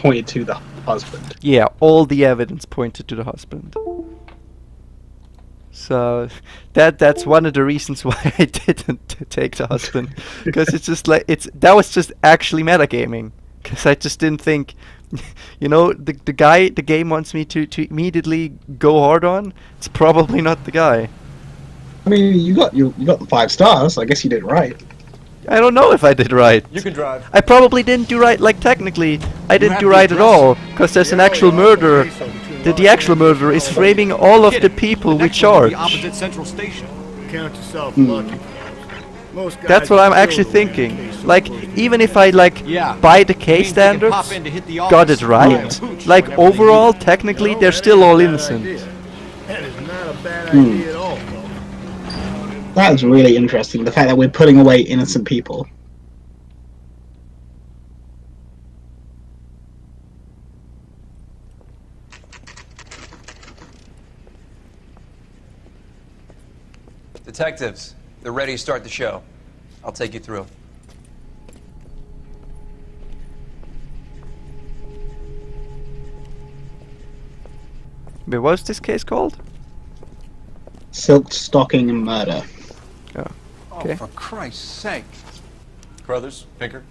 pointed to the husband. Yeah, all the evidence pointed to the husband. So that's one of the reasons why I didn't take the husband, because it's just like that was just actually metagaming, because I just didn't think, you know, the guy the game wants me to immediately go hard on. It's probably not the guy. I mean, you got the 5 stars. I guess you did right. I don't know if I did right. You can drive. I probably didn't do right. Like technically, I didn't do right at all, because there's an actual murderer. The actual murderer is framing all of the people we charge. Opposite Central Station. Count yourself lucky. Most guys That's what I'm are actually killed when thinking. case Like, supposed to even if I like by the case standards, got it right. Like overall, technically, they're still all innocent. That is not a bad idea at all, though. That is really interesting. The fact that we're putting away innocent people. Detectives, they're ready to start the show. I'll take you through. Wait, what's this case called? Silk stocking and murder. Okay. Oh, for Christ's sake. Brothers, Pinker.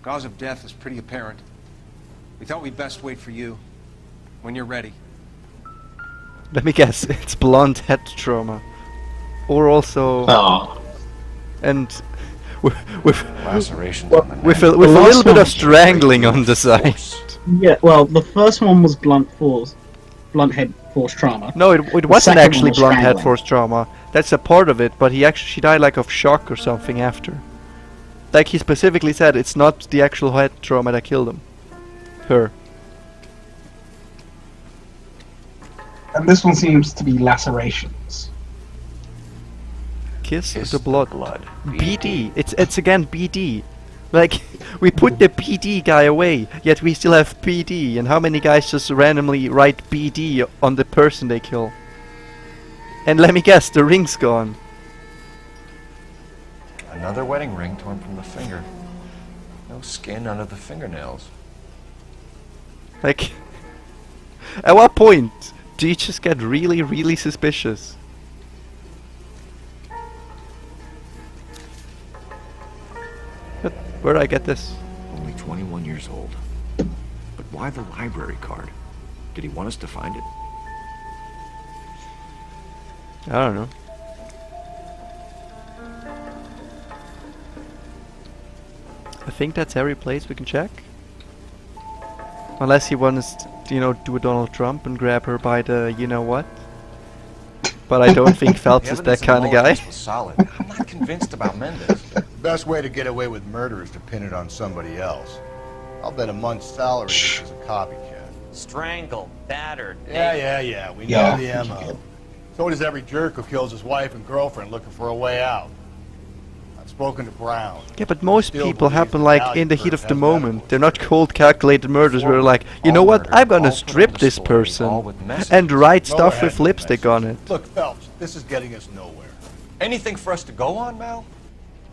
Cause of death is pretty apparent. We thought we'd best wait for you. When you're ready. Let me guess. It's blonde head trauma, or also Oh. and with Lacerations Well, on the neck. with a The little last bit one of strangling on the side. Yeah, well, the first one was blunt head force trauma. No, it wasn't second one actually was blunt head strangling. force trauma. That's a part of it, but she died like of shock or something after. Like he specifically said, it's not the actual head trauma that killed him. Her. And this one seems to be lacerations. Kiss Kiss the blood. blood. BD. It's again BD. Like we put the PD guy away, yet we still have PD. And how many guys just randomly write BD on the person they kill? And let me guess, the ring's gone. Another wedding ring torn from the finger. No skin under the fingernails. Like, at what point do you just get really, really suspicious? But where do I get this? Only 21 years old. But why the library card? Did he want us to find it? I don't know. I think that's every place we can check. Unless he wants to, you know, do a Donald Trump and grab her by the you-know-what. But I don't think Phelps is that kind of guy. Was solid. I'm not convinced about Mendez. Best way to get away with murder is to pin it on somebody else. I'll bet a month's salary this is a copycat. Strangled, battered. Yeah. We know the MO. So does every jerk who kills his wife and girlfriend looking for a way out. I've spoken to Brown. Yeah, but most Still people believes happen the like value in the for heat it of the has moment. medical They're not cold, calculated murders where they're like, you know what, I'm gonna strip this person and write stuff Mueller with had no lipstick on it. Look, Phelps, this is getting us nowhere. Anything for us to go on, Mal?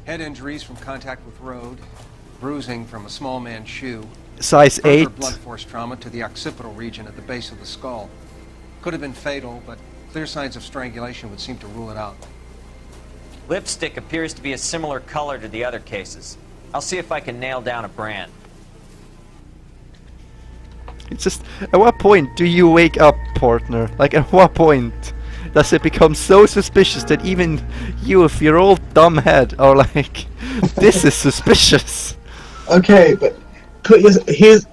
Head injuries from contact with road. Bruising from a small man's shoe. Size Further 8. blood force trauma to the occipital region at the base of the skull. Could have been fatal, but clear signs of strangulation would seem to rule it out. Lipstick appears to be a similar color to the other cases. I'll see if I can nail down a brand. It's just, at what point do you wake up, partner? Like, at what point does it become so suspicious that even you, with your old dumb head, are like, this is suspicious? Okay, but here's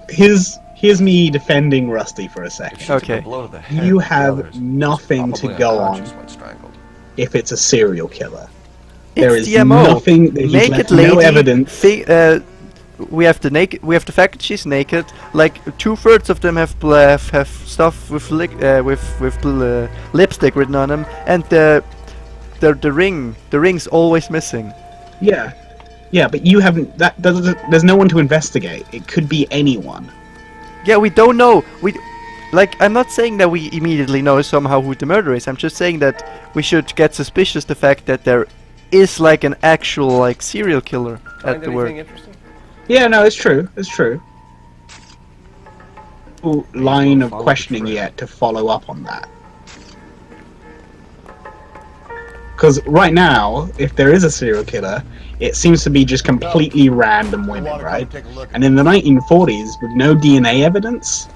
me defending Rusty for a second. Okay. You have nothing to go on if it's a serial killer. There It's is the MO. nothing. He's Naked left lady. no evidence. We have the fact that she's naked. Like 2/3 of them have stuff with lipstick written on them, and the ring's always missing. Yeah, but you haven't. There's no one to investigate. It could be anyone. Yeah, we don't know. I'm not saying that we immediately know somehow who the murderer is. I'm just saying that we should get suspicious the fact that there is like an actual serial killer at the work. Interesting? Yeah, no, it's true. It's true. line of questioning yet to follow up on that. Because right now, if there is a serial killer, it seems to be just completely random women, right? And in the 1940s, with no DNA evidence,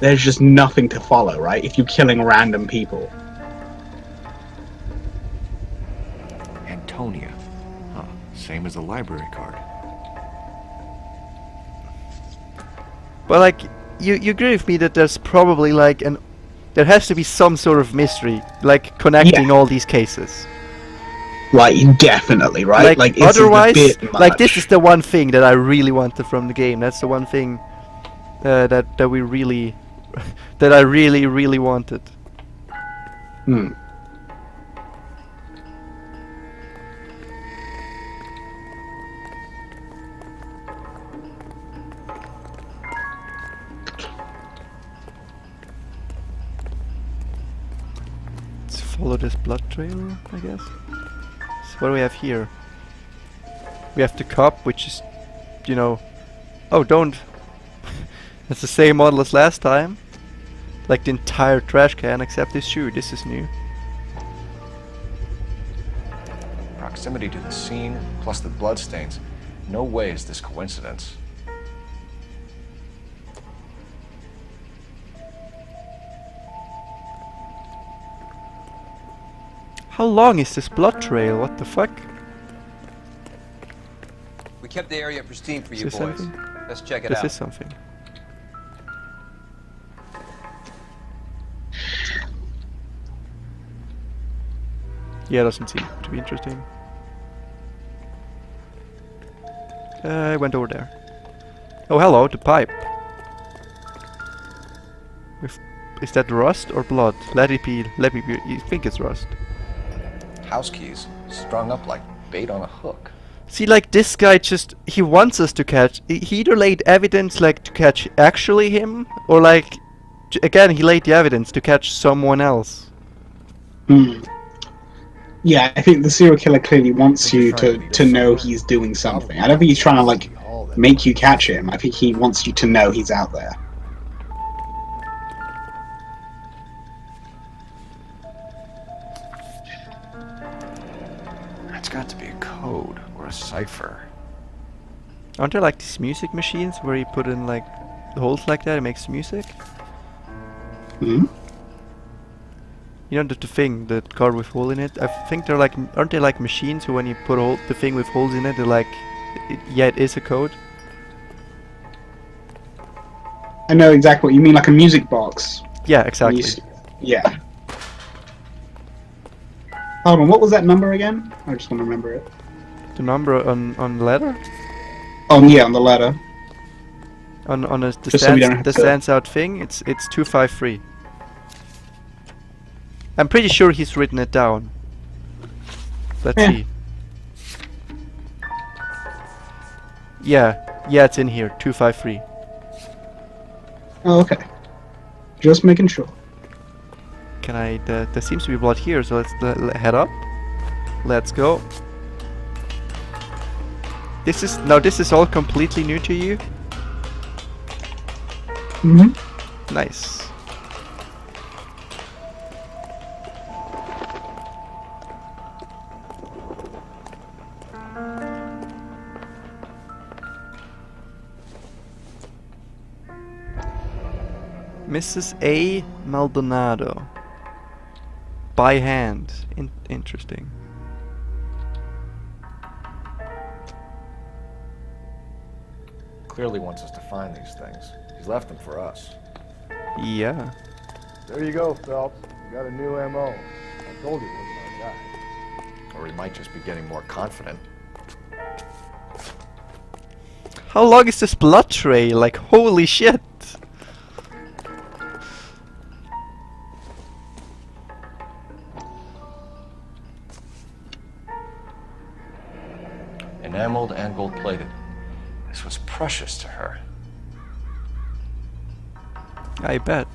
there's just nothing to follow, right? If you're killing random people. Antonia. Huh. Same as the library card. But like, you agree with me that there's probably like there has to be some sort of mystery, like connecting all these cases. Like, definitely, right? Like it's otherwise, a bit much. like this is the one thing that I really wanted from the game. That's the one thing that we really, that I really wanted. Hmm. Let's follow this blood trail, I guess. So what do we have here? We have the cup, which is, you know, oh, don't. It's the same model as last time. Like the entire trash can except this shoe. This is new. Proximity to the scene, plus the bloodstains. No way is this coincidence. How long is this blood trail? What the fuck? We kept the area pristine for you Is this boys. something? Let's check it This out. is something. Yeah, doesn't seem to be interesting. I went over there. Oh, hello, the pipe. Is that rust or blood? Let it be. You think it's rust? House keys, strung up like bait on a hook. See, like this guy he wants us to catch. He either laid evidence like to catch actually him, or like again he laid the evidence to catch someone else. Hmm. Yeah, I think the serial killer clearly wants you to know he's doing something. I don't think he's trying to like make you catch him. I think he wants you to know he's out there. It's got to be a code or a cipher. Aren't there like these music machines where you put in like holes like that, it makes music? Hmm? You know the thing, the card with hole in it? I think they're like, aren't they like machines who when you put the thing with holes in it, they're like, yeah, it is a code? I know exactly what you mean, like a music box. Yeah, exactly. Yeah. Hold on, what was that number again? I just want to remember it. The number on the letter? Oh, yeah, on the letter. On the Just so we don't have to- stands out thing, it's 253. I'm pretty sure he's written it down. Let's Yeah. see. Yeah, it's in here, 253. Oh, okay. Just making sure. Can I? There seems to be blood here, so let's head up. Let's go. This is all completely new to you. Mm-hmm. Nice. Mrs. A. Maldonado. By hand. Interesting. Clearly wants us to find these things. He's left them for us. Yeah. There you go, Phelps. You got a new M.O. I told you it wasn't our guy. Or he might just be getting more confident. How long is this blood trail? Like, holy shit! Enameled and gold-plated. This was precious to her. I bet.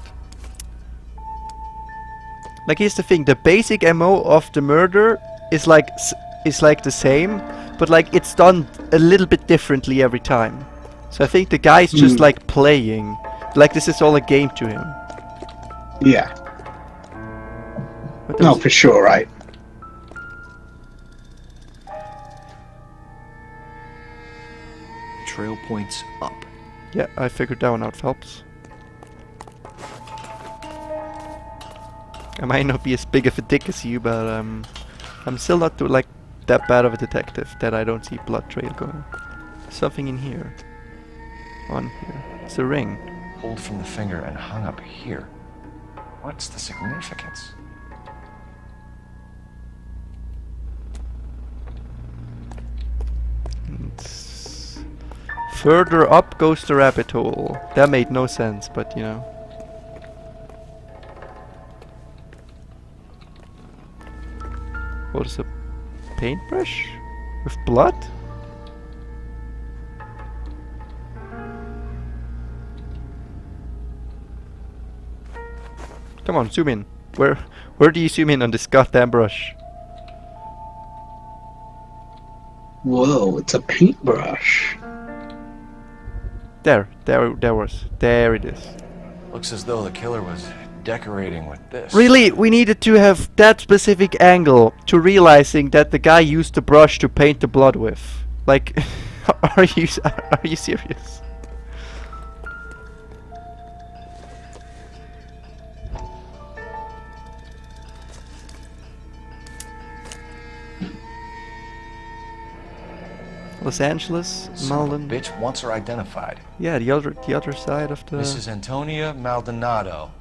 Like, here's the thing: the basic MO of the murder is like the same, but like it's done a little bit differently every time. So I think the guy's just like playing Like this is all a game to him. Yeah. But No, there's- for sure, right? Trail points up. Yeah, I figured that one out, Phelps. I might not be as big of a dick as you, but I'm still not like that bad of a detective that I don't see blood trail going. Something in here. On here. It's a ring. Pulled from the finger and hung up here. What's the significance? It's further up goes the rabbit hole. That made no sense, but you know. What is a paintbrush? With blood? Come on, zoom in. Where do you zoom in on this goddamn brush? Whoa, it's a paintbrush. There it is. Looks as though the killer was decorating with this. Really, we needed to have that specific angle to realizing that the guy used the brush to paint the blood with. Like, are you serious? Los Angeles, Son of a Malden. bitch wants her identified. Yeah, the other side of the. Mrs. Antonia Maldonado,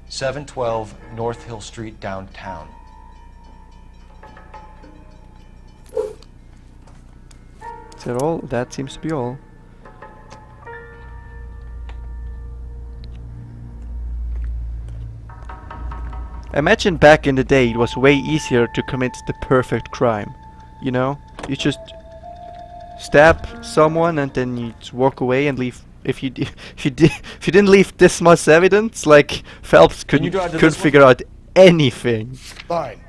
712 North Hill Street, downtown. Is that all? That seems to be all. Imagine back in the day it was way easier to commit the perfect crime. You know? You just stab someone and then you just walk away and leave. If you didn't leave this much evidence, like Phelps couldn't figure out anything. Fine.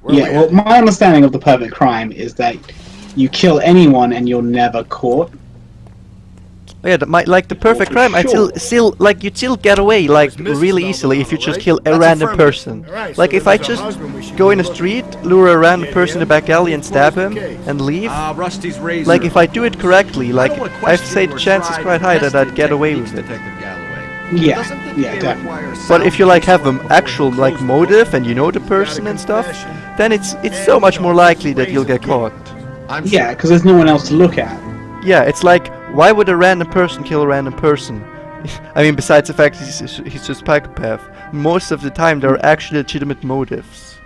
Yeah, well, my understanding of the perfect crime is that you kill anyone and you're never caught. Yeah, the perfect crime. I still like you'd still get away like really easily if you just kill a random person. Like if I just go in the street, lure a random person in the back alley and stab him and leave. Rusty's razor. Like if I do it correctly, like I'd say the chance is quite high that I'd get away with it. Yeah, definitely. But if you like have an actual like motive and you know the person and stuff, then it's so much more likely that you'll get caught. Yeah, because there's no one else to look at. Yeah, it's like, why would a random person kill a random person? I mean, besides the fact he's just a psychopath, most of the time there are actually legitimate motives.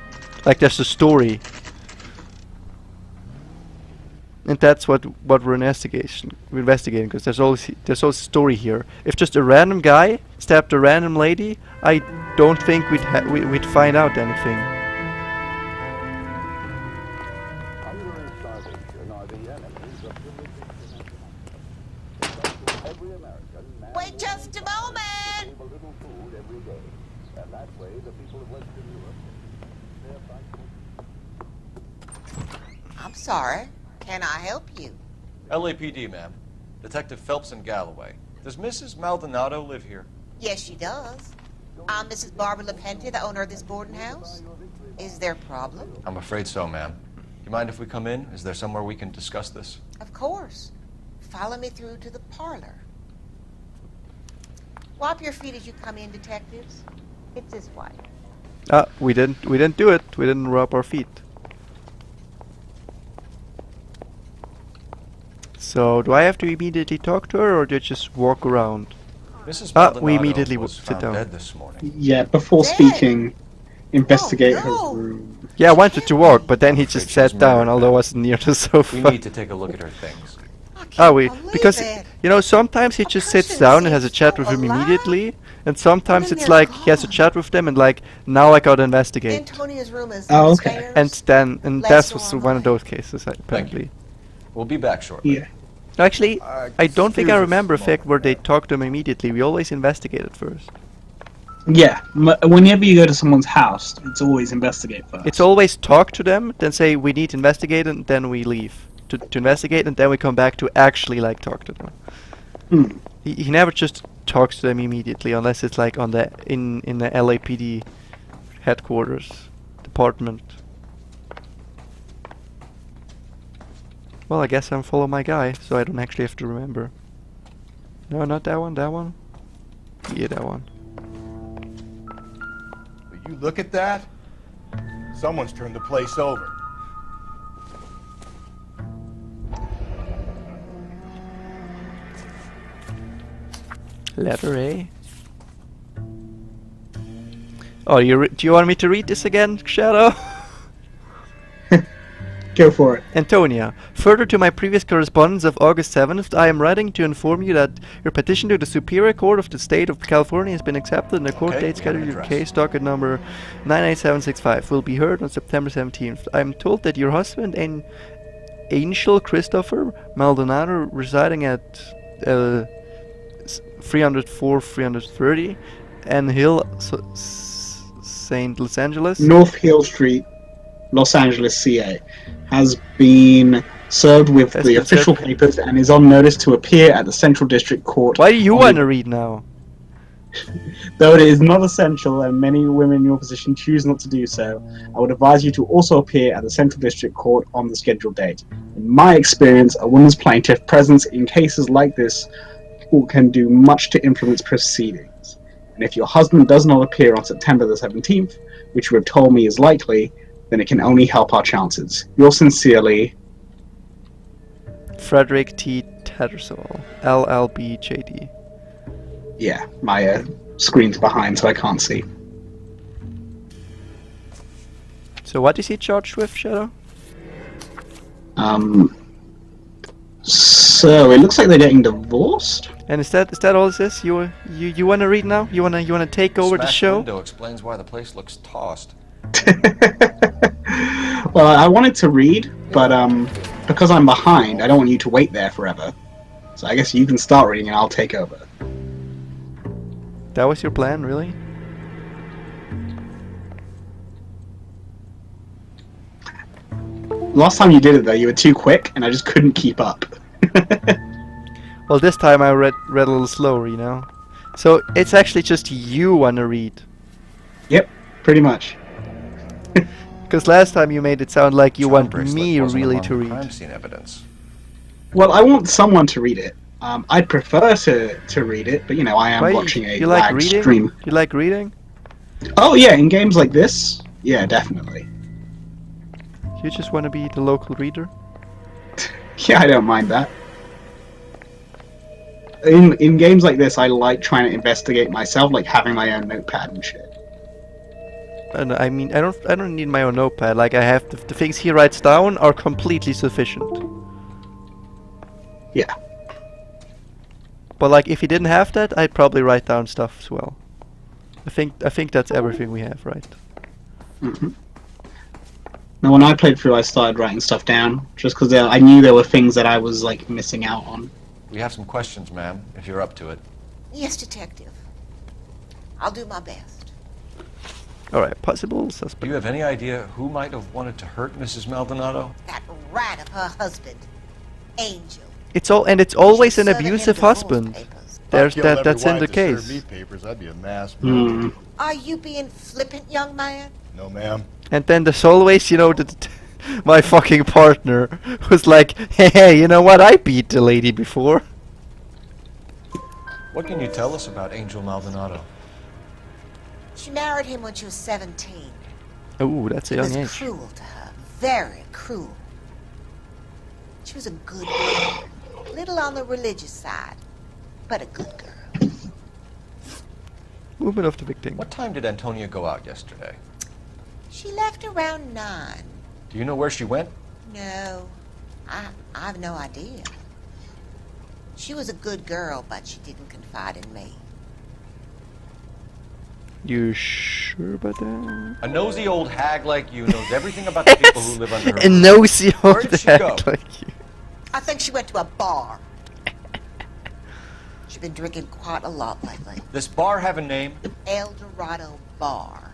Like there's a story. And that's what we're investigating, because there's always a story here. If just a random guy stabbed a random lady, I don't think we'd find out anything. Wait just a moment! I'm sorry. Can I help you? LAPD, ma'am. Detective Phelps and Galloway. Does Mrs. Maldonado live here? Yes, she does. I'm Mrs. Barbara LaPente, the owner of this boarding house. Is there a problem? I'm afraid so, ma'am. Do you mind if we come in? Is there somewhere we can discuss this? Of course. Follow me through to the parlor. Wipe your feet as you come in, detectives. It's this way. We didn't do it. We didn't rub our feet. So, do I have to immediately talk to her, or do I just walk around? Mrs. Maldonado we immediately was sit found down. dead this morning. Yeah, before Dead? speaking, investigate Oh, no. her room. Yeah, I wanted to walk, but then he Afraid just she sat was down, murdered, although I ma'am. wasn't near the sofa. We need to take a look at her things. I can't Oh, believe because it. you know sometimes he A just sits person down and has a seems chat so with him alive, immediately, and sometimes then it's they're like he has a gone. chat with them and like now I gotta investigate, Antonia's room is Oh, okay. upstairs. and Last that was door on one the of those cases apparently. We'll be back shortly. Yeah. Actually, I don't think I excuse us remember a a fact moment, where they ma'am. talked to him immediately. We always investigated first. Yeah, whenever you go to someone's house, it's always investigate first. It's always talk to them, then say we need to investigate, and then we leave to investigate, and then we come back to actually like talk to them. He never just talks to them immediately, unless it's like on the in the LAPD headquarters department. Well, I guess I'm follow my guy, so I don't actually have to remember. No, not that one. That one. Yeah, that one. Will you look at that? Someone's turned the place over. Letter A. Oh, do you want me to read this again, Shadow? Go for it. Antonia, further to my previous correspondence of August 7th, I am writing to inform you that your petition to the Superior Court of the State of California has been accepted and the court date scheduled your case docket number 98765 will be heard on September 17th. I am told that your husband and Angel Christopher Maldonado, residing at 304 330 and Hill St. Los Angeles. North Hill Street, Los Angeles, CA, has been served with the official papers and is on notice to appear at the Central District Court. Why do you want to read now? Though it is not essential and many women in your position choose not to do so, I would advise you to also appear at the Central District Court on the scheduled date. In my experience, a woman's plaintiff presence in cases like this can do much to influence proceedings. And if your husband does not appear on September the 17th, which you have told me is likely, then it can only help our chances. Yours sincerely, Frederick T. Tattersall, LLB JD. Yeah, my screen's behind, so I can't see. So what is he charged with, Shadow? So it looks like they're getting divorced. And is that all this is? You want to read now? You wanna take over the show? Window explains why the place looks tossed. Well, I wanted to read, but because I'm behind, I don't want you to wait there forever. So I guess you can start reading and I'll take over. That was your plan, really? Last time you did it though, you were too quick, and I just couldn't keep up. Well, this time I read a little slower, you know. So it's actually just you wanna read. Yep, pretty much. Because last time you made it sound like you want Bracelet me wasn't really among to the read. crime scene evidence. Well, I want someone to read it. I'd prefer to read it, but you know, I am Why, watching a you like live reading? stream. You like reading? Oh yeah, in games like this, yeah, definitely. You just want to be the local reader? Yeah, I don't mind that. In games like this, I like trying to investigate myself, like having my own notepad and shit. And I mean, I don't need my own notepad. Like I have the things he writes down are completely sufficient. Yeah. But like, if he didn't have that, I'd probably write down stuff as well. I think that's everything we have, right? Mm-hmm. Now, when I played through, I started writing stuff down just because I knew there were things that I was like missing out on. We have some questions, ma'am, if you're up to it. Yes, detective. I'll do my best. All right, possible Do suspect. you have any idea who might have wanted to hurt Mrs. Maldonado? That rat of her husband, Angel. It's always an She's serving abusive him divorce husband. papers. There's If I killed that's every in the wife to serve case. me papers, I'd be a mass Hmm. murderer. Are you being flippant, young man? No, ma'am. And then there's always, you know, my fucking partner who's like, hey, you know what? I beat the lady before. What can you tell us about Angel Maldonado? She married him when she was 17. Ooh, that's a He young was age. cruel to her. Very cruel. She was a good girl. Little on the religious side, but a good girl. Movement of the victim. What time did Antonia go out yesterday? She left around 9. Do you know where she went? No, I have no idea. She was a good girl, but she didn't confide in me. You sure about that? A nosy old hag like you knows everything about the people who live under her. A nosy Where old did she go? act like you. I think she went to a bar. She's been drinking quite a lot lately. This bar have a name? El Dorado Bar.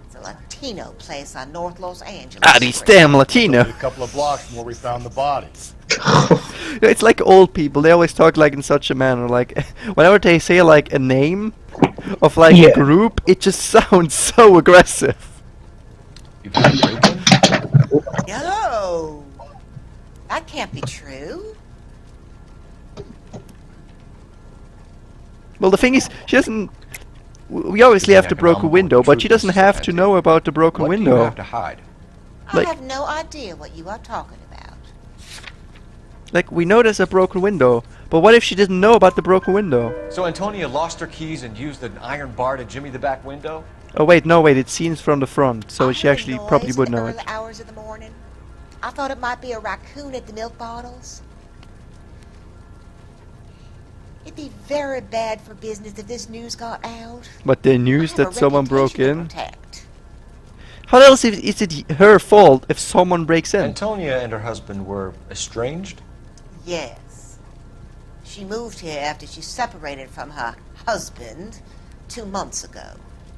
It's a Latino place on North Los Angeles. Ah, these Street. damn Latino. A couple of blocks from where we found the bodies. It's like old people. They always talk like in such a manner. Like whenever they say like a name of like a group, it just sounds so aggressive. You've had a break-in? No, that can't be true. Well, the thing is, she doesn't. We obviously have the broken window, but she doesn't have to know about the broken What do you window. have to hide? Like- I have no idea what you are talking about. Like, we know there's a broken window, but what if she didn't know about the broken window? So Antonia lost her keys and used an iron bar to jimmy the back window? Oh wait, no wait, it's seen from the front, so I she heard a actually noise probably in would the know it. early hours of the morning. I thought it might be a raccoon at the milk bottles. It'd be very bad for business if this news got out. But the I news have a that someone broke reputation to in. protect. How else is it her fault if someone breaks in? Antonia and her husband were estranged? Yes. She moved here after she separated from her husband 2 months ago.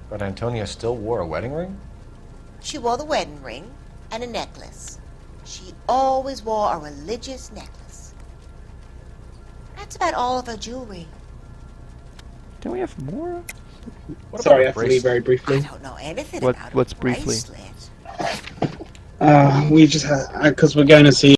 But Antonia still wore a wedding ring? She wore the wedding ring and a necklace. She always wore a religious necklace. That's about all of her jewelry. Don't we have more? What Sorry, I about have a to leave bracelet? very I briefly. don't know anything What- about what's a briefly? bracelet. We just because we're going to see